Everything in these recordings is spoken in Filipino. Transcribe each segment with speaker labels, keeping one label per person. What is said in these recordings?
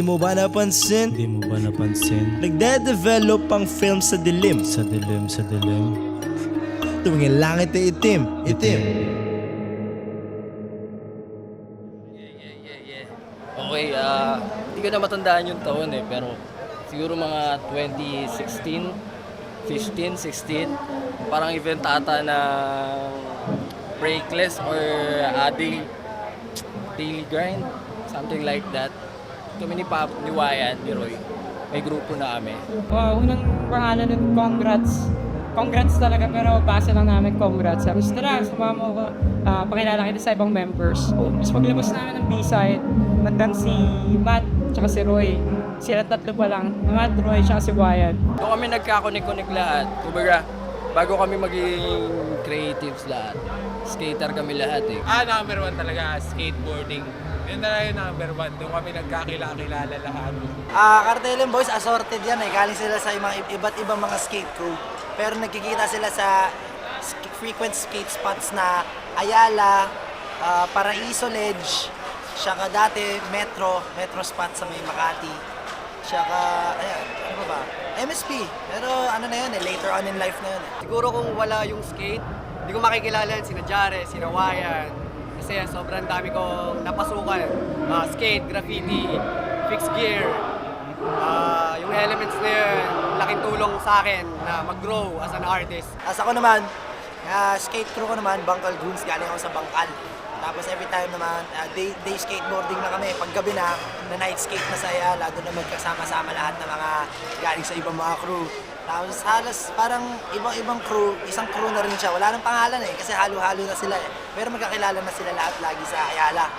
Speaker 1: Di mo ba napansin?
Speaker 2: Di mo ba napansin?
Speaker 1: Nagde-develop ang film sa dilim.
Speaker 2: Sa dilim, sa dilim.
Speaker 1: Tuwing ang langit ay itim.
Speaker 3: Okay, hindi ko na matandaan yung taon pero siguro mga 2016, 15, 16, parang event ata ng breakless or daily grind, something like that. Kami ni Pap, ni Wayan, ni Roy, may grupo na kami.
Speaker 4: Unang pangalan nun, congrats. Congrats talaga, pero base lang namin congrats. Sabi, tara, sumama mo ko. Pakilala kita sa ibang members. Tapos paglabas namin ng B-side, nandan si Matt, tsaka si Roy. Sila tatlo pa lang, Matt, Roy, tsaka si Wayan.
Speaker 3: Doon kami nagkakonek-connect lahat. Kumbaga, bago kami maging creatives lahat, skater kami lahat eh.
Speaker 5: Number one talaga, skateboarding. Yun talaga yung number one. Doon kami nagkakilala lahat.
Speaker 6: Cartelen Boys, assorted yan eh. Galing sila sa mga iba't ibang mga skate crew. Pero nagkikita sila sa frequent skate spots na Ayala, Paraiso Ledge, saka dati Metro spot sa may Makati. Saka, ayan, ano ba? MSP. Pero ano na yun eh, later on in life na yun eh.
Speaker 7: Siguro kung wala yung skate, hindi ko makikilala yan, sina Jare, sina Wayan. Kasi sobrang dami kong napasukan. Skate, graffiti, fixed gear. Yung elements na yun, laking tulong sa akin na mag-grow as an artist.
Speaker 6: As ako naman, skate crew ko naman, Bangkal Goons, galing ako sa Bangkal. Tapos every time naman, day skateboarding na kami. Pag gabi na night skate na sa Ayala, doon na magkasama-sama lahat ng mga galing sa ibang mga crew. Tapos halos parang ibang crew, isang crew na rin siya. Wala nang pangalan eh, kasi halo-halo na sila eh. Pero magkakilala na sila lahat lagi sa Ayala.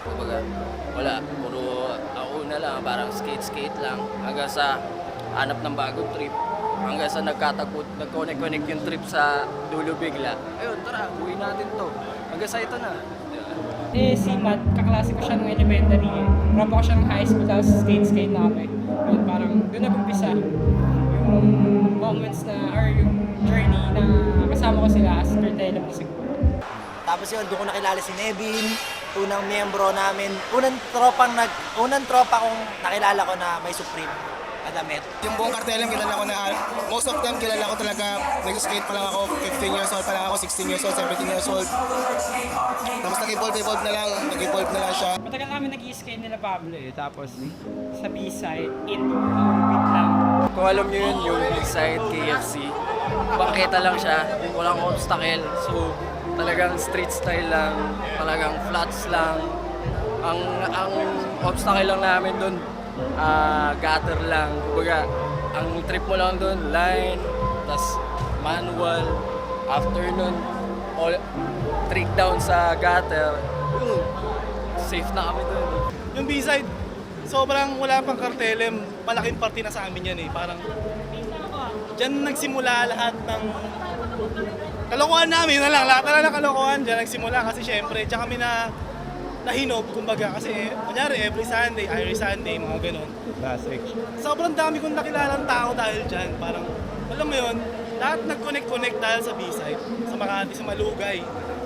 Speaker 3: Kumbaga, wala. Puro ako na lang, parang skate lang. Hanggang sa hanap ng bagong trip. Hanggang sa nagconnect yung trip sa dulo bigla. Ayun, tara, uwi natin to. Hanggang sa ito na.
Speaker 4: Si Matt, kaklase ko siya ng elementary eh. Rampa ko siya ng high school, tapos skate na kami. Yun, parang doon nag-umpisa yung moments na, or yung journey na kasama ko sila as Cartelen na siguro.
Speaker 6: Tapos yun, doon ko nakilala si Nevin, unang miyembro namin, unang tropa kong nakilala ko na may Supreme na damit.
Speaker 8: Yung buong Cartelen, kilala ko na, most of them kilala ko talaga, nag-skate pa lang ako, 15 years old pa lang ako, 16 years old, 17 years old. Tapos nag-evolve na lang siya.
Speaker 4: Matagal namin nag-i-skate nila Pablo eh, tapos sa B-side, indoor, beat lang.
Speaker 3: Kung alam nyo yun, yung B-side KFC, bangketa lang siya, walang obstacle. So, talagang street style lang, talagang flats lang. Ang obstacle lang namin doon, gutter lang. Kumbaga, ang trip mo lang doon, line, tas manual. After nun, trick down sa gutter, safe na kami doon.
Speaker 9: Yung B-side, sobrang wala pang Cartelen, malaking party na sa amin yan eh. Parang, dyan nagsimula lahat ng kalokohan namin na lang, lahat na ng kalokohan dyan nagsimula kasi syempre, dyan kami nahinog, kumbaga, kasi kunyari every Sunday, mga ganun.
Speaker 2: Classic.
Speaker 9: Sobrang dami kong nakilalang tao dahil dyan, parang, alam mo yun, lahat nag-connect dahil sa B-side, sa Makati, sa Malugay.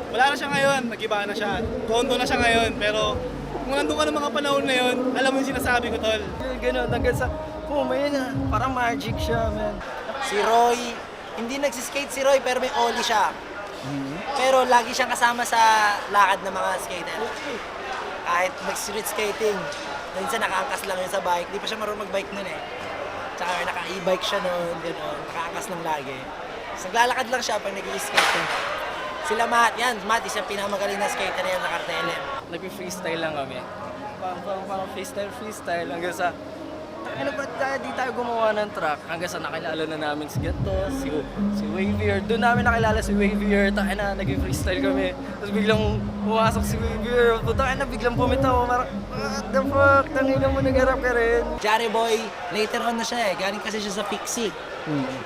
Speaker 9: Wala na siya ngayon, nag-iba na siya, kondo na siya ngayon, pero kung nandun ka ng mga panahon na yun, alam mo yung sinasabi ko, tol.
Speaker 3: Ganun, hanggang sa, may na, parang magic siya, man.
Speaker 6: Si Roy, hindi nagsiskate si Roy pero may ollie siya. Pero lagi siyang kasama sa lakad ng mga skater. Kahit mag-street skating, minsan nakaangkas lang yun sa bike. Di pa siya marunong mag-bike nun eh. Tsaka naka-e-bike siya noon, gano'n. Nakaangkas lang lagi. So, naglalakad lang siya pag nag-i-skating. Sila Matt, Matt, isang pinakamagaling na skater yan sa Cartelen.
Speaker 3: Nag-freestyle lang kami. Parang freestyle hanggang sa ano ba di tayo gumawa ng track hanggang sa nakilala na namin si Ganto, si Wavier. Doon namin nakilala si Wavier. Taka na, nag-freestyle kami. Tapos biglang pumasok si Wavier. Taka na, biglang bumitaw. Parang, what the fuck? Tangina mo, nag-rap ka rin.
Speaker 6: Jare Boy, later on na siya eh. Galing kasi siya sa Pixie.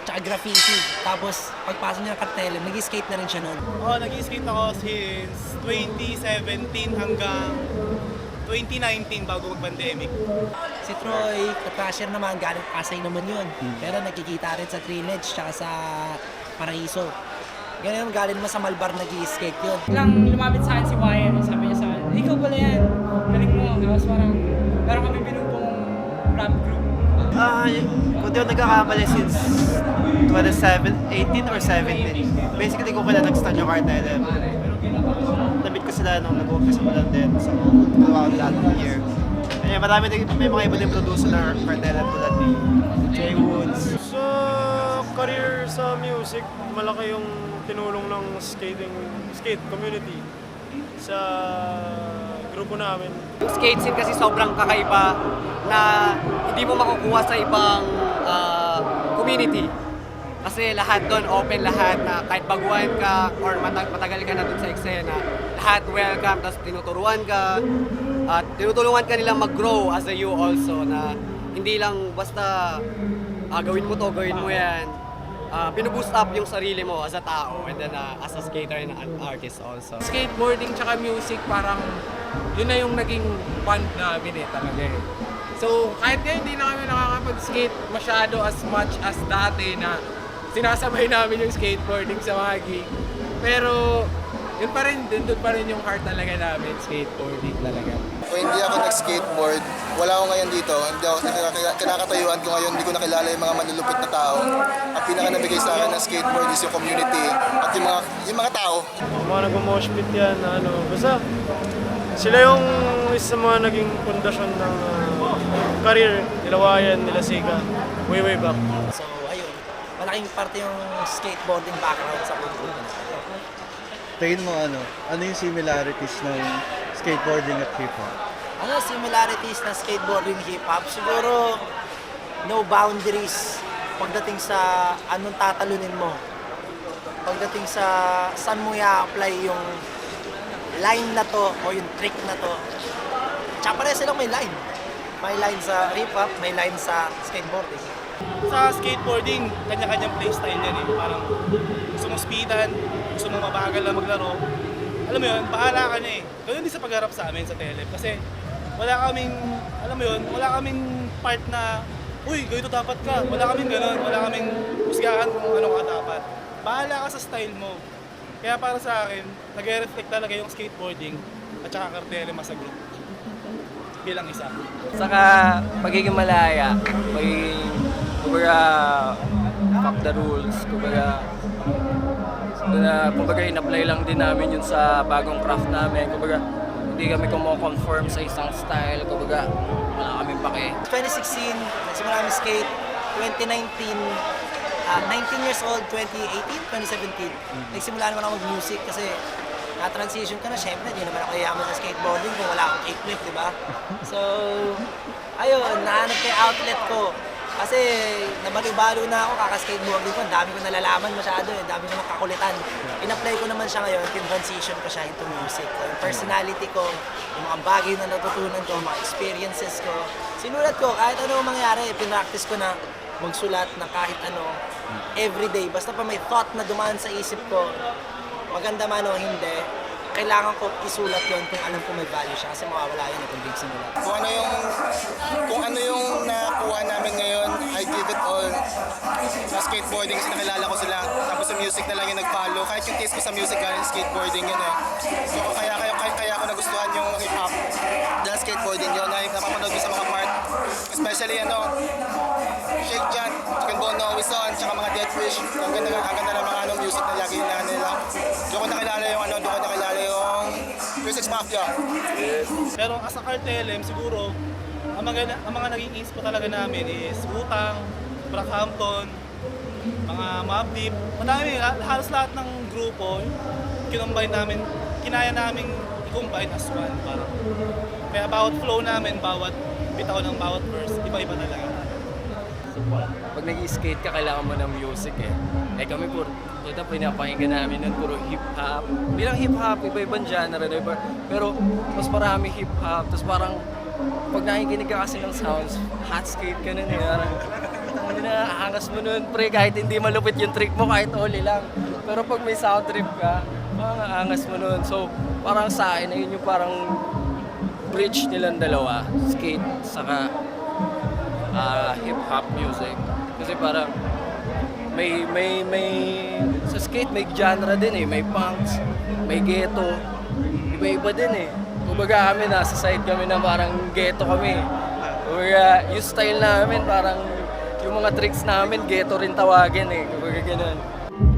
Speaker 6: Tsaka graffiti. Tapos, pagpasok niya ng Cartelen, nag-skate na rin siya noon.
Speaker 9: Nag-skate ako since 2017 hanggang 2019 bago mag-pandemic.
Speaker 6: Si Troy, ka-crasher naman, galing Pasay naman yun. Pero nakikita rin sa Trinidad tsaka sa Paraiso. Ganyan, galing mo sa Malbar nag-i-skate yun.
Speaker 4: Lang lumapit sa akin si Wayan, sabi niya sa akin, ikaw pala yan, galing mo. Tapos parang, meron kami binubong rap group?
Speaker 9: Kung di ako nagkakamali since 2018 or 17. Basically, kung kailan nag-start yung Cartel. Nabit ko sila nung nag-umpisa ko lang din. So, throughout that year. Kaya marami din, may mga iba din producer na Cartel tulad ni Jay Woods.
Speaker 10: Sa career sa music, malaki yung tinulong ng skate community sa grupo namin.
Speaker 7: Yung skate scene kasi sobrang kakaiba na hindi mo makukuha sa ibang community. Kasi lahat doon, open lahat na kahit baguhan ka or matagal ka na doon sa eksena, lahat welcome, tapos tinuturuan ka, at tinutulungan ka nilang mag-grow as a you also na hindi lang basta gawin mo to, gawin mo yan. Binuboost up yung sarili mo as a tao and then as a skater and an artist also.
Speaker 5: Skateboarding tsaka music parang yun na yung naging bond namin talaga eh. So kahit ngayon hindi na kami nakakapag-skate masyado as much as dati na sinasabay namin yung skateboarding sa mga gig. Pero yun pa rin, doon pa rin yung heart talaga namin, skateboarding talaga.
Speaker 8: Kung hindi ako nag-skateboard, wala ako ngayon dito. Hindi ako kinakatayuan ko ngayon, hindi ko nakilala yung mga manlulupit na tao. Ang pinaka nabigay sa akin ng skateboard is yung community at yung mga tao.
Speaker 10: Yung mga nag-mosh pit yan, basta sila yung isa sa mga naging pundasyon ng career nila Wayan, nila Sega, way back.
Speaker 6: So, ayun. Malaking parte yung skateboarding background sa grupo.
Speaker 9: Tingin mo ano yung similarities ng skateboarding at hip-hop?
Speaker 6: Ano similarities na skateboarding hip-hop? Siguro, no boundaries pagdating sa anong tatalunin mo. Pagdating sa saan mo i-apply yung line na to o yung trick na to. Tsaka pare silang may line. May line sa hip-hop, may line sa skateboarding.
Speaker 9: Sa skateboarding, kanya-kanyang playstyle yan eh. Parang gusto mong speedan, gusto mong mabagal na maglaro. Alam mo yun, bahala ka na eh. Ganun din sa pagharap sa amin sa Telep. Kasi wala kaming, alam mo yun, wala kaming part na, uy, ganito dapat ka. Wala kaming ganun, wala kaming husgahan kung ano ka dapat. Bahala ka sa style mo. Kaya para sa akin, nag-reflect talaga yung skateboarding at saka Cartel sa group. Bilang isa.
Speaker 3: Saka pagiging malaya, kumbaga fuck the rules, kumbaga in-apply lang din namin yun sa bagong craft namin, kumbaga hindi kami kumo-conform sa isang style, kumbaga wala kaming pake.
Speaker 6: 2016, nagsimula kami skate. 2019, 19 years old, 2018, 2017. Nagsimula naman ako mag-music kasi na-transition ka na, syempre, hindi naman ako yaman sa skateboarding kung wala akong kickflip, di ba? So, ayun, nahanap ko yung outlet ko. Kasi nabalo-balo na ako, kaka-skateboarding ko, ang dami ko nalalaman masyado, ang dami ko nakakulitan. In-apply ko naman siya ngayon, tin-transition ko siya into music. So, yung personality ko, yung mga bagay na natutunan ko, mga experiences ko, sinulat ko, kahit ano mangyari, pinractice ko na magsulat na kahit ano, everyday. Basta pa may thought na dumaan sa isip ko, maganda man o hindi, kailangan ko isulat yon kung alam ko may value siya kasi mawawala yun kung big sinulat.
Speaker 8: Kung ano yung nakuha namin ngayon, I give it all. Sa skateboarding kasi nakilala ko sila. Tapos sa music na lang yung nag-follow. Kahit yung taste ko sa music galing skateboarding yun eh. So kaya ko nagustuhan yung hip-hop. Dahil skateboarding yun, napapanood ko sa mga part. Especially Shake Jan, Chicken Bono, Wison, tsaka mga Dead Fish. Ang ganda ng mga music na lagi na nila. Doon ko nakilala yung Physics Mafia.
Speaker 9: Pero as a Cartel, siguro, ang mga naging inspo talaga namin is Utang, Brockhampton, mga Mobb Deep. Madami, halos lahat ng grupo, kinaya namin i-combine as one. Parang. Kaya bawat flow namin, bawat bitaw ng bawat verse, iba-iba talaga.
Speaker 3: Pag nag-skate ka, kailangan mo ng music eh. Eh kami pinapakinggan namin nun, puro hip-hop. Bilang hip-hop, iba-ibang genre, diba? Pero mas marami hip-hop, tapos parang pag nakikinig ka kasi ng sounds, hot skate ka nun eh. Parang aangas mo nun, pre, kahit hindi malupit yung trick mo, kahit oli lang. Pero pag may sound trip ka, parang aangas mo nun. So, parang sa akin, ayun yung parang bridge nilang dalawa, skate, saka hip-hop music. Kasi parang may sa skate may genre din eh, may punks, may ghetto, iba-iba din eh. Kumbaga kami nasa side kami na parang ghetto kami. Kumbaga, yung style namin, parang yung mga tricks namin, ghetto rin tawagin eh. Kumbaga ganun.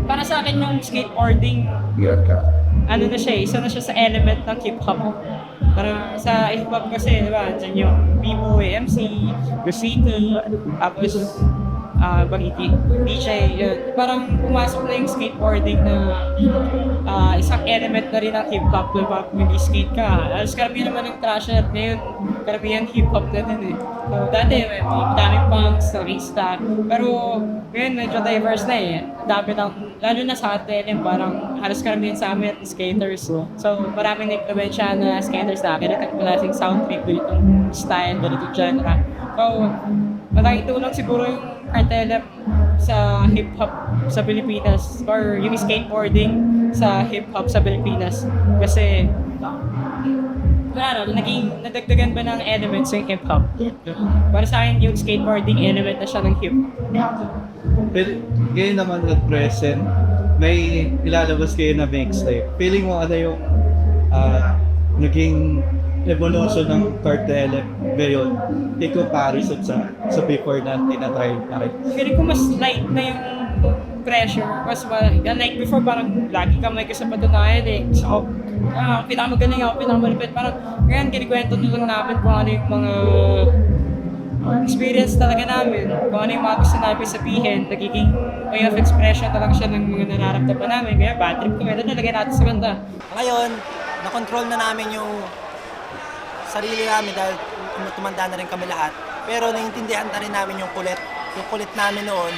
Speaker 4: Para sa akin yung skateboarding, ano na siya, isa na siya sa element ng hip-hop. Para sa hip-hop kasi, di ba, dyan yung B-boy, MC, graffiti, tapos DJ, yun. Parang pumasok na yung skateboarding na isang element na rin ng hip-hop. Diba? Mag-skate ka. Alas karamihan naman ng trasher. Ngayon, karamihan hip-hop na din eh. So, dati, may daming punks, nakista. Pero ngayon, medyo diverse na eh. Dami ng, lalo na sa atin, parang halos karamihan sa amin, skaters. So, maraming na-implementsya na skaters na akin. At malaking sound trip, ganitong style, ganitong genre. So, malaking tulong siguro yung Cartel sa hip-hop sa Pilipinas or yung skateboarding sa hip-hop sa Pilipinas. Kasi, nadagdagan ba ng elements yung hip-hop? Para sa akin, yung skateboarding element na siya ng hip-hop.
Speaker 11: Pero ngayon naman at present, may ilalabas kayo na mixtape. Feeling mo ano yung naging evolution ng Cartel ngayon in comparison sa before na tinatry na rin?
Speaker 4: Feeling ko mas light na yung pressure. Mas like before, parang lagi ka may kasapatunayan eh. So, pinakamagaling ako, pinakamalipit. Parang ngayon, kinikwento na lang namin kung ano yung mga experience talaga namin. Kung ano yung mga gusto namin sabihin, nagiging way of expression talaga siya ng mga nararamdaman namin. Kaya bad trip kami, ito nalagay natin sa kanta.
Speaker 6: Ngayon, na-control na namin yung sarili namin dahil tumanda na rin kami lahat. Pero naiintindihan na rin namin yung kulit. Yung kulit namin noon,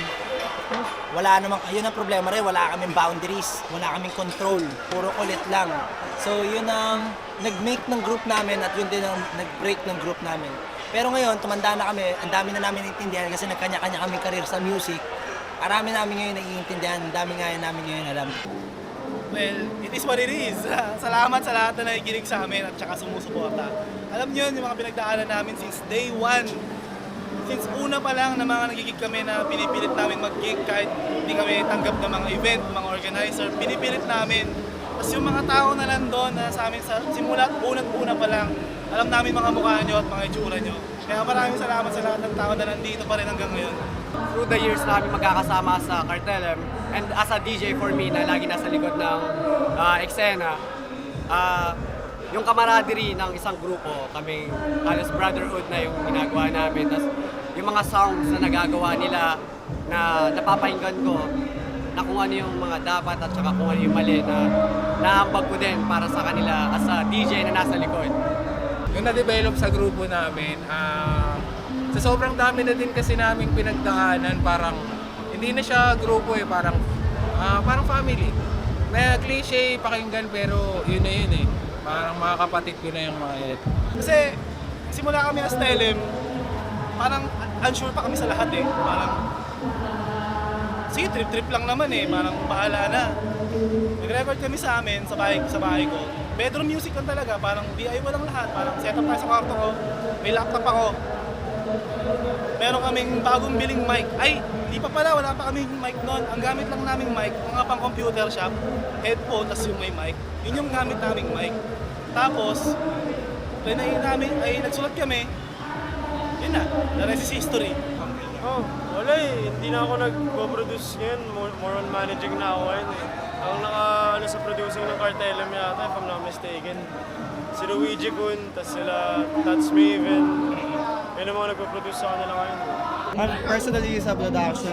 Speaker 6: wala namang, yun ang problema rin, wala kaming boundaries, wala kaming control, puro kulit lang. So yun ang nag-make ng group namin at yun din ang nag-break ng group namin. Pero ngayon, tumanda na kami, ang dami na namin naiintindihan kasi nagkanya-kanya kaming career sa music. Marami namin ngayon naiintindihan, ang dami nga namin ngayon alam.
Speaker 9: Well, it is what it is. Salamat sa lahat na nakikinig sa amin at saka sumusuporta. Alam niyo yung mga pinagdaanan namin since day one. Since una pa lang na mga nagigig kami na pinipilit namin mag-gig kahit hindi kami tanggap ng mga event, mga organizer, pinipilit namin. Tapos yung mga tao na nandun na sa amin sa simula, unang-una pa lang, alam namin mga mukha nyo at mga itsura nyo. Kaya maraming salamat sa lahat ng tao na nandito pa rin hanggang ngayon.
Speaker 7: Through the years namin magkakasama sa Cartel and as a DJ for me na lagi nasa likod ng eksena, yung camaraderie ng isang grupo, kaming halos brotherhood na yung ginagawa namin. Tapos yung mga sounds na nagagawa nila na napapahinggan ko na kung ano yung mga dapat at saka kung ano yung mali na naambag ko din para sa kanila as a DJ na nasa likod.
Speaker 5: Yung na-develop sa grupo namin, sa sobrang dami na din kasi naming pinagdaanan, parang hindi na siya grupo eh, parang family. May cliche pakinggan pero yun na yun eh. Parang mga kapatid ko na yung mga yun.
Speaker 9: Kasi simula kami as Telem, parang unsure pa kami sa lahat eh. Parang, sige, trip-trip lang naman eh. Parang bahala na. Nag-record kami sa amin, sa bahay ko. Bedroom music lang talaga, parang DIY lang lahat. Parang setup tayo sa kwarto ko, may laptop ako. Meron kaming bagong biling mic. Ay, di pa pala, wala pa kaming mic noon. Ang gamit lang naming mic, mga pang computer shop, headphone, tas yung may mic. Yun yung gamit naming mic. Tapos, nagsulat kami. Yun na, the rest is history.
Speaker 10: Oh, wala eh. Hindi na ako nag-produce ngayon. More on managing na ako ngayon eh. Ang sa producing ng Cartelem yata, if I'm not mistaken. Si Luigi Kun, tas sila Tats Maven. Yun ang mga nagpo-produce sa kanila ngayon.
Speaker 11: Personally sa production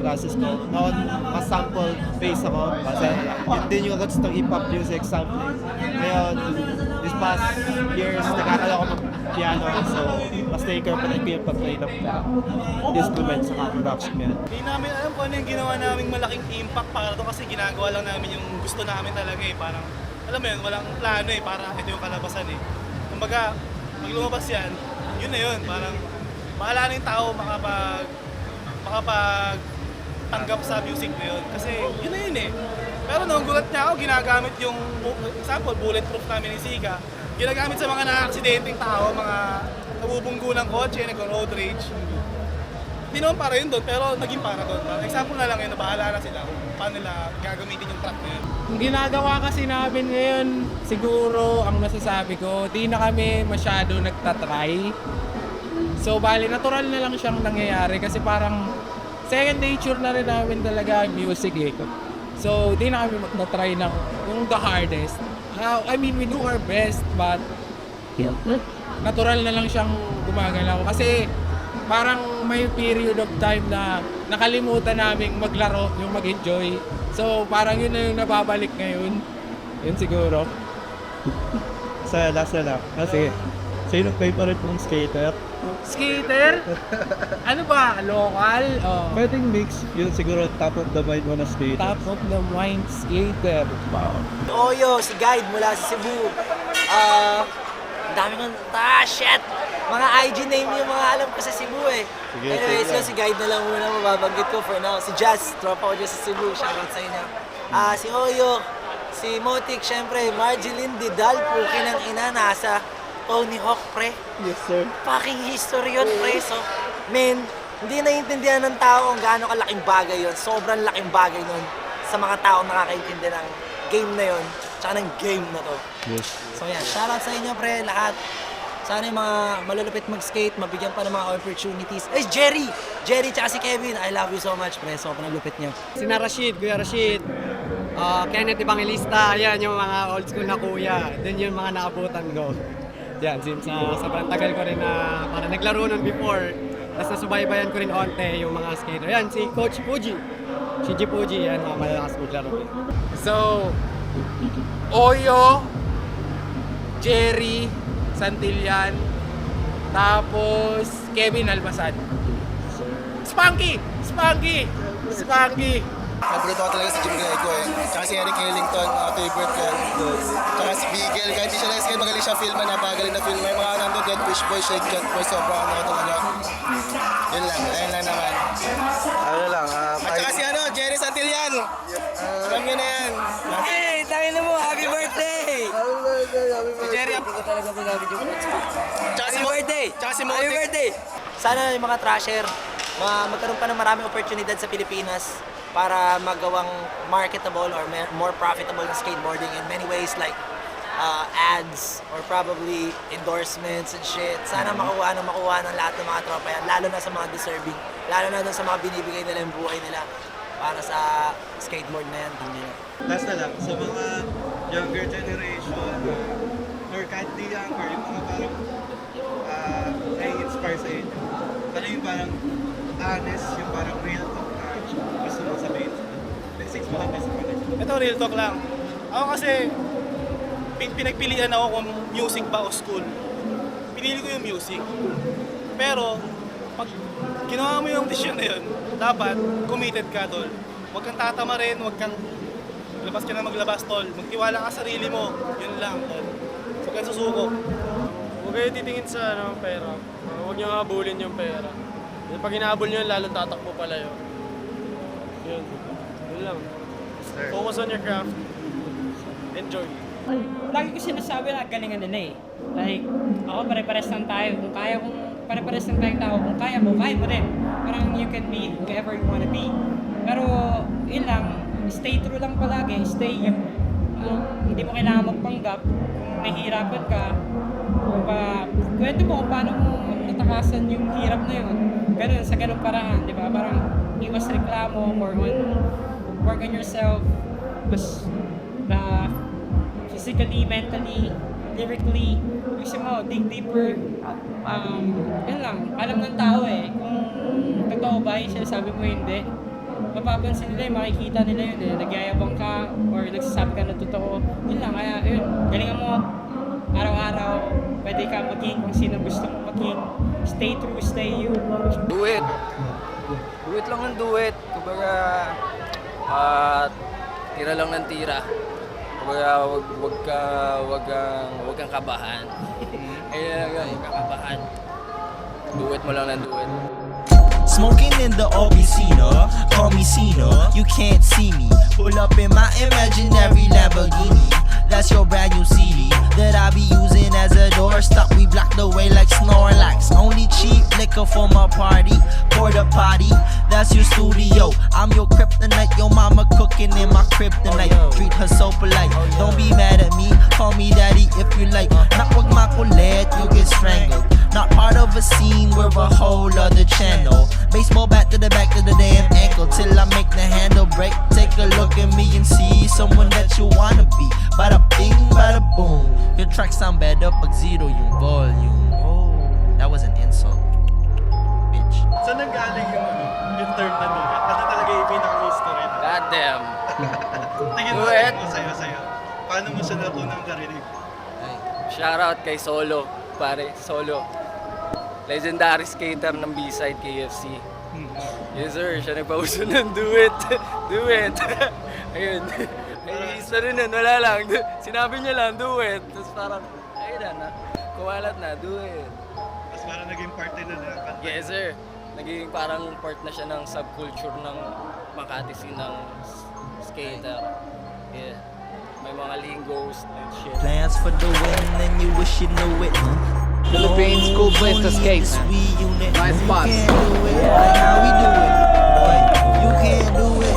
Speaker 11: process ko, noon mas sample phase ako kasi yun din yung roots ng hip-hop music sampling. Ngayon, this past years, nakakala ko mag-piano, so mas taker pa rin ko yung pag-play ng instruments sa production yan.
Speaker 9: Hindi namin alam kung ano yung ginawa naming malaking impact para ito kasi ginagawa lang namin yung gusto namin talaga eh. Parang, alam mo yun, walang plano eh, para ito yung kalabasan eh. Kumbaga, pag lumabas yan, yun na yun, parang bahala na yung tao makapagtanggap sa music na yun. Kasi yun na yun eh. Pero nung gulat niya ako, ginagamit yung, example, bulletproof namin ni Sika. Ginagamit sa mga na-aksidenteng tao, mga nabubunggo ng kotse, nag-road rage. Hindi naman para yun doon, pero naging para doon. Example na lang yun, na bahala na sila kung paano nila gagamitin yung track na yun.
Speaker 5: Ang ginagawa kasi namin ngayon, siguro ang masasabi ko, di na kami masyado nagtatry. So bali, natural na lang siyang nangyayari kasi parang second nature na rin namin talaga ang music eh. So di na kami magtatry ng yung the hardest. I mean, we do our best but natural na lang siyang gumagalaw. Kasi parang may period of time na nakalimutan naming maglaro, yung mag-enjoy. So parang yun na yung nababalik ngayon. Yun siguro.
Speaker 11: Sa last na lang. Kasi, sino favorite mong skater?
Speaker 5: Skater? Ano ba? Local? Oh.
Speaker 11: Pwedeng mix, yun siguro top of the mind mo na skater.
Speaker 5: Top of the mind skater. Wow.
Speaker 6: Oyo, si Guide mula sa Cebu. Ang dami kong, shit! Mga IG name yung mga alam ko sa Cebu eh.
Speaker 11: Sige,
Speaker 6: Anyways,
Speaker 11: sige.
Speaker 6: si Guide na lang muna mababanggit ko for now. Si Jazz, tropa ko dyan sa Cebu. Shoutout sa inyo. Si Oyo, si Motik, syempre, Marjeline Didal, puki ng ina, nasa Tony Hawk, pre.
Speaker 11: Yes, sir.
Speaker 6: Fucking history yun, pre. So, man, hindi naiintindihan ng tao kung gaano kalaking bagay yun. Sobrang laking bagay nun sa mga taong nakakaintindi ng game na yun, tsaka ng game na to.
Speaker 11: Yes.
Speaker 6: So yan, shoutout sa inyo, pre, lahat. Sana yung mga malulupit mag-skate, mabigyan pa ng mga opportunities. Ay, Jerry! Jerry tsaka si Kevin, I love you so much, pre. Sobrang lupit niyo.
Speaker 7: Sina Rashid, Kuya Rashid, Kenneth Evangelista, yan yung mga old school na kuya. Dun yung mga naabutan ko. Yan, since sobrang tagal ko rin na parang naglaro nun before. Tapos nasubaybayan ko rin onte yung mga skater. Yan, si Coach Fuji. Si G. Fuji, yan, mga malakas maglaro.
Speaker 5: So, Oyo, Jerry, Santillan, tapos Kevin Albasan. Spunky! Spunky! Spunky!
Speaker 8: Paborito ko talaga si Jim Greco eh. Tsaka si Eric Hillington, favorite ko yan. Tsaka si Bigel, kahit di siya lang skate, magaling siya filman, napagaling na filman. May mga nandun, Dead Fish Boy, Shake Cat Boy, sobrang ano ko talaga. Yun lang, ayun lang naman.
Speaker 11: Ano lang,
Speaker 8: At saka si Jerry Santillan. Alam nyo na yan.
Speaker 6: Hey, tangin na mo, happy birthday!
Speaker 8: Si Jerry, tsaka si birthday! Tsaka si
Speaker 6: Happy
Speaker 8: Motik.
Speaker 6: birthday! Sana yung mga trasher, magkaroon pa ng maraming oportunidad sa Pilipinas para magawang marketable or more profitable ng skateboarding in many ways like ads or probably endorsements and shit. Sana makuha ng lahat ng mga tropa yan, lalo na sa mga deserving, lalo na dun sa mga binibigay nila yung buhay nila para sa skateboard na yan.
Speaker 11: last na lang, sa mga younger generation, or kahit di younger, yung mga parang nai-inspire sa inyo. Ano yung parang honest, yung parang real talk na gusto mo sabihin? Since mga best friend.
Speaker 9: Ito, real talk lang. Ako kasi, pinagpilian ako kung music ba o school. Pinili ko yung music. Pero, pag ginawa mo yung decision na yun, dapat committed ka, tol. Huwag kang tatama rin, huwag kang labas ka na maglabas, tol. Magtiwala ka sa sarili mo. Yun lang, tol. Huwag kang susuko.
Speaker 10: Huwag kayo titingin sa pera. Huwag niyo nga habulin yung pera. Pag hinahabol niyo, lalong tatakbo pala yun. Yun. Yun lang. Focus on your craft. Enjoy.
Speaker 4: Lagi ko sinasabi na galingan nila eh. Like, ako pare-pares lang tayo. Kung kaya kong pare-pares lang tayong tao, kung kaya mo rin. Parang you can be whoever you wanna be. Pero, yun lang, stay true lang palagi. Stay you. Hindi mo kailangan magpanggap. Kung nahihirapan ka, kwento mo kung paano mo natakasan yung hirap na yun. Ganun, sa ganun paraan, di ba? Parang iwas reklamo, work on yourself, mas physically, mentally, lyrically, gusto mo, dig deeper. Yun lang, alam ng tao eh, kung totoo ba yung sinasabi mo hindi, mapapansin nila makikita nila yun eh, nagyayabang ka or nagsasabi ka na totoo, yun lang, kaya yun, galingan mo, araw-araw, pwede ka maging kung sino gusto mo maging, stay true, stay you.
Speaker 3: Do it. Do it lang ng do it. Kumbaga, tira lang ng tira. Kumbaga, wag kang kabahan. Ayun lang, huwag kang kabahan. Do it mo lang ng do it.
Speaker 1: Smoking in the OBC, Gina, call me Cena. You can't see me. Pull up in my imaginary Lamborghini. That's your brand new CD that I be using as a doorstop. We block the way like Snorlax. Only cheap liquor for my party. Porta potty, that's your studio. I'm your kryptonite. Your mama cooking in my kryptonite. Treat her so polite. Don't be mad at me. Call me daddy if you like. Not with my colette, you get strangled. Not part of a scene, we're a whole other channel. Baseball bat to the back of the damn ankle till I make the handle break. Take a look at me and see someone that you wanna be. Bada bing, bada boom. Your tracks sound better pag zero yung volume. Oh, that was an insult, bitch.
Speaker 9: Saan nanggaling yung term na duet? Ano talaga yung pinaka-history?
Speaker 3: God damn.
Speaker 9: Tingin mo,
Speaker 3: Duet?
Speaker 9: sa'yo. Paano mo siya natunang narinig?
Speaker 3: Shoutout kay Solo, pare, Solo. Legendary skater ng B-side KFC. Yes sir, siya nagpauso ng duet. Duet. Ayun. Ay, isa rin nun, wala lang. Sinabi niya lang, duet. Tapos parang, ayun na, kumalat na, duet.
Speaker 9: Tapos parang naging parte na kanta.
Speaker 3: Yes sir. Naging parang part na siya ng subculture ng Makati scene ng skater. Yeah. May mga lingos and shit.
Speaker 1: Plans for the win and you wish you knew it.
Speaker 7: Philippines, cool place to skate, man.
Speaker 1: Unit.
Speaker 7: Nice spots.
Speaker 1: You can't do it like how we do it. Boy, you can't do it